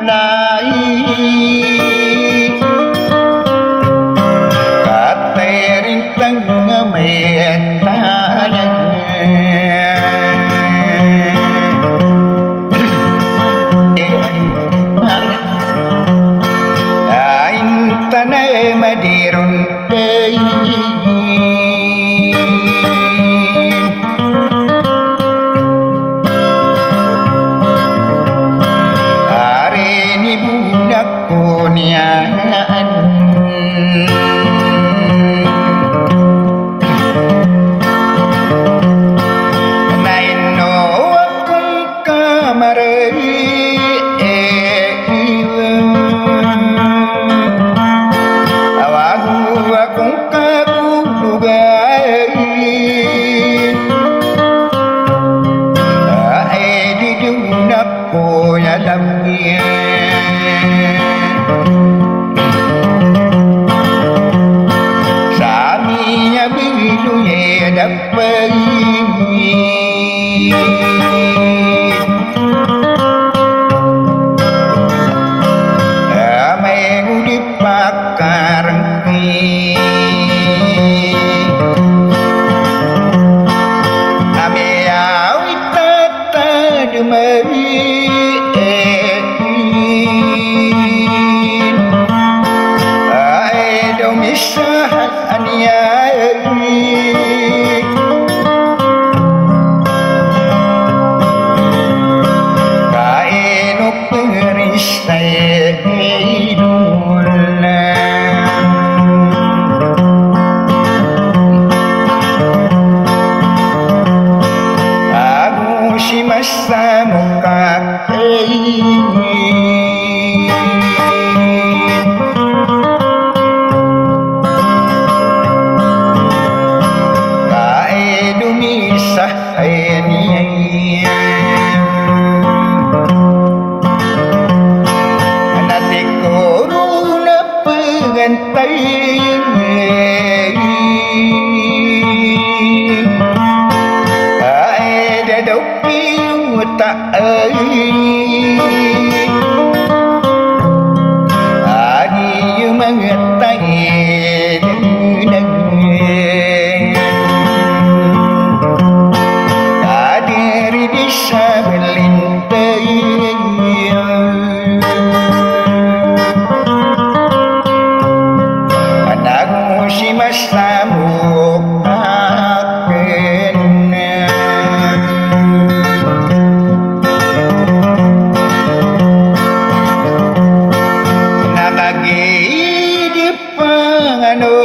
mulai katering pengemetalan ain tanah madirun kurniaan naino akong kamari awagu akong kabulugay di dunak ko yalamnya saminya bilu ye dapat amai udip pakarang ame awit tata demari misahat aniai kainuk peristai idulan aku si masa muka nanti corona pengantai ada dopi tak ani mengatai bisa melintai anakmu si masamu akhirnya nabagi di pangano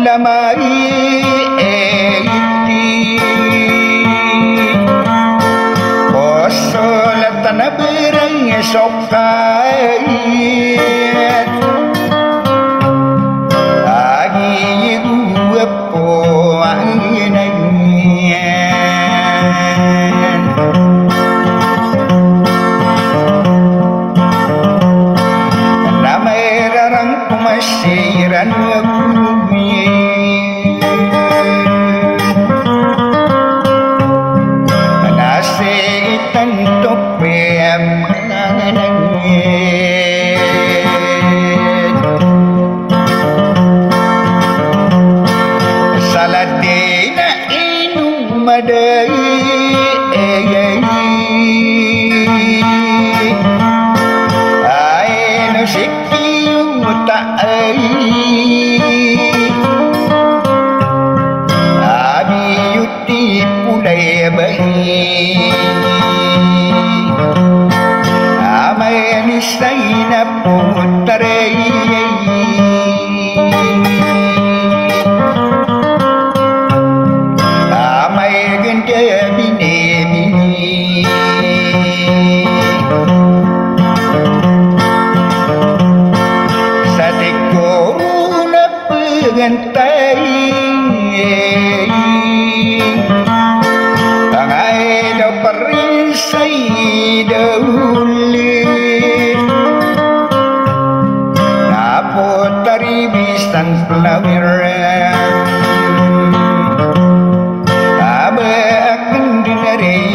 lamari eti kosolatan berang sokai agi gua po anginanya nama erang kumasiran saladina inu madai ainu sikiu ta'ai abi yuti pulai bai amai nisaina putarai gantai tangai do perisai dauli napo taribisan pelawiran abe akan dinarei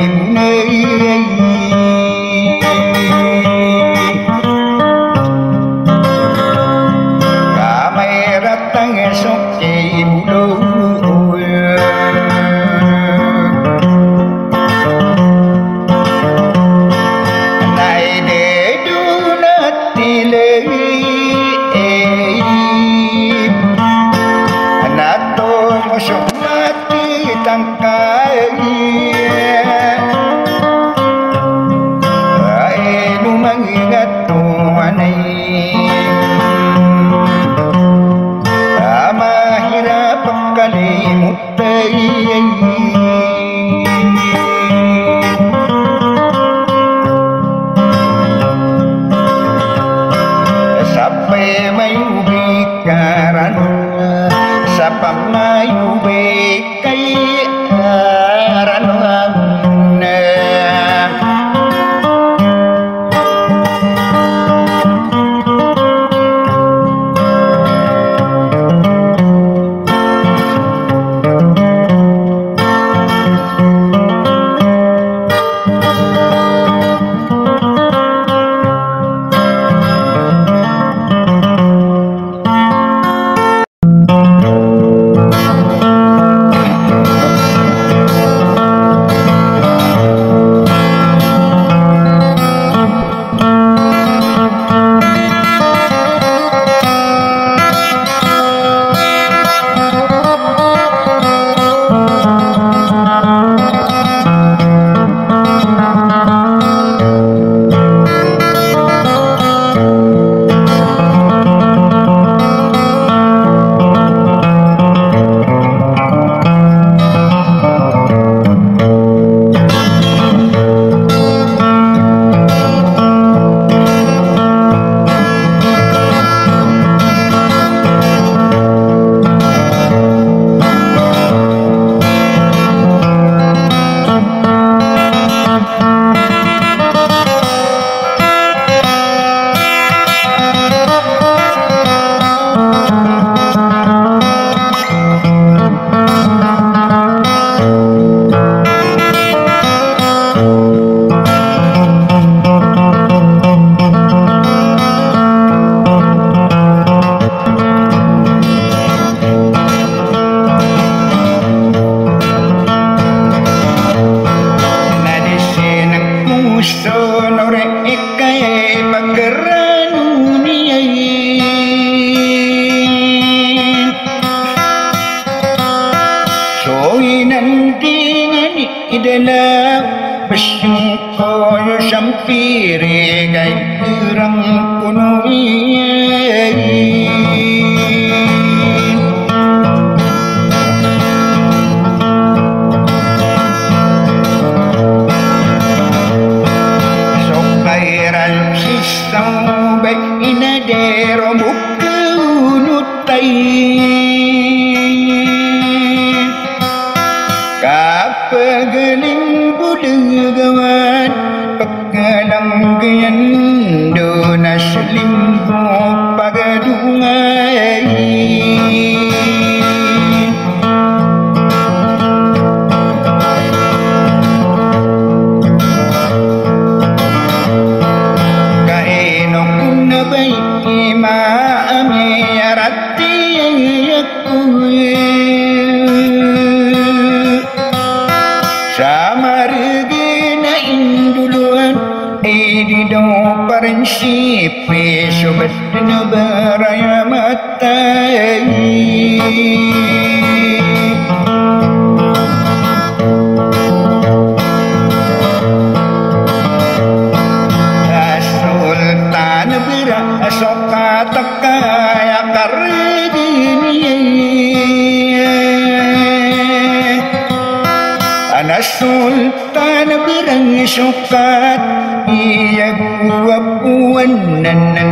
Sultan berang syukat ia buat-buat dan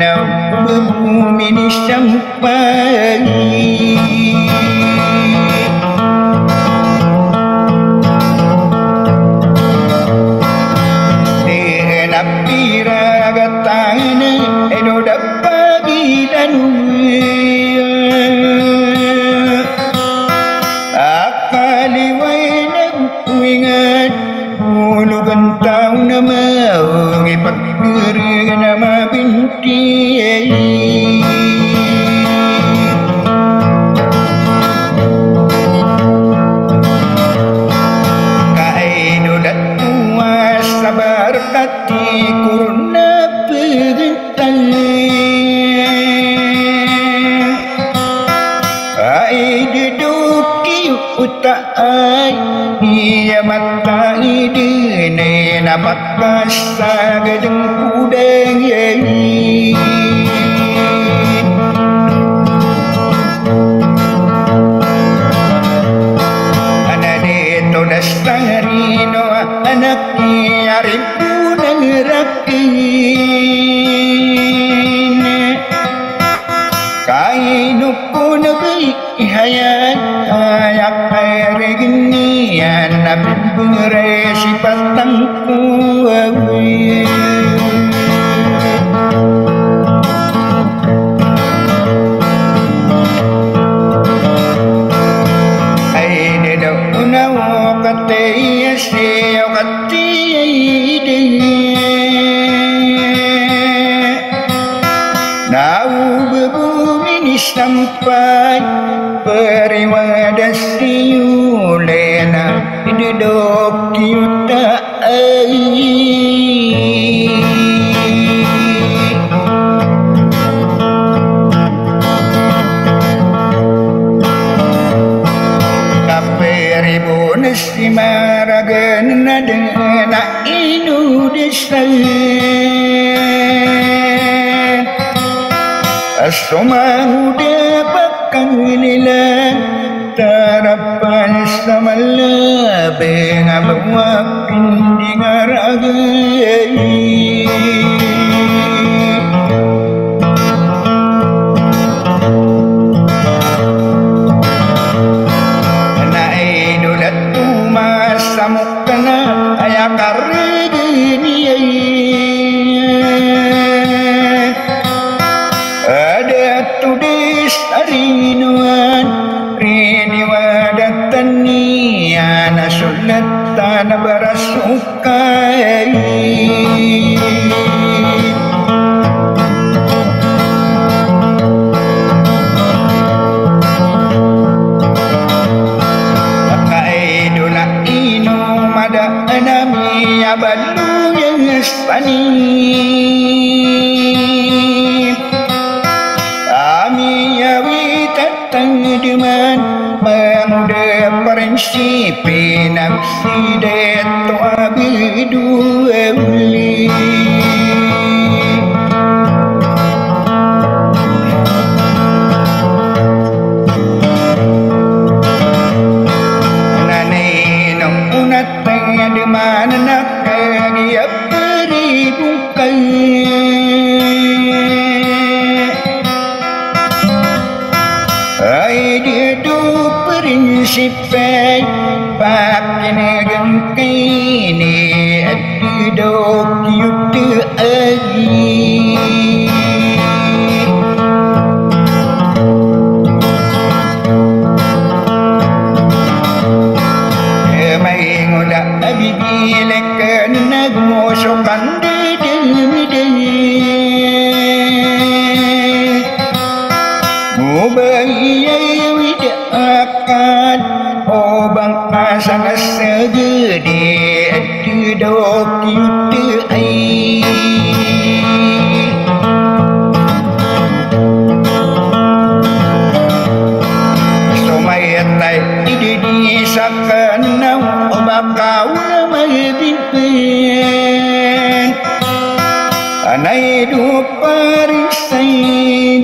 bumi sampai Sampai periwadasi ulena duduk kita kaperibu nasi maragan nadena inu desa Asomauda pakangililan tarapan samala bengabawa pindigaragai Nae dulat tumas samukana ayakarigini Tudis arinuan rini wadatani ana sulatan barasukai pakai dula inu mada anami abalu yang spani Dengan mengudah perinsipi nafsi deto abidu uli Nanino unatnya di mana nak dia beri bukai Sipai pakina gengkini adidok yutu agi Mai ngoda abibile kena gosokan dede Mubayai wida akan obang asang segede adidok yutu ai Somayatai ididi sakana obakau mai bimpen Anai du parisai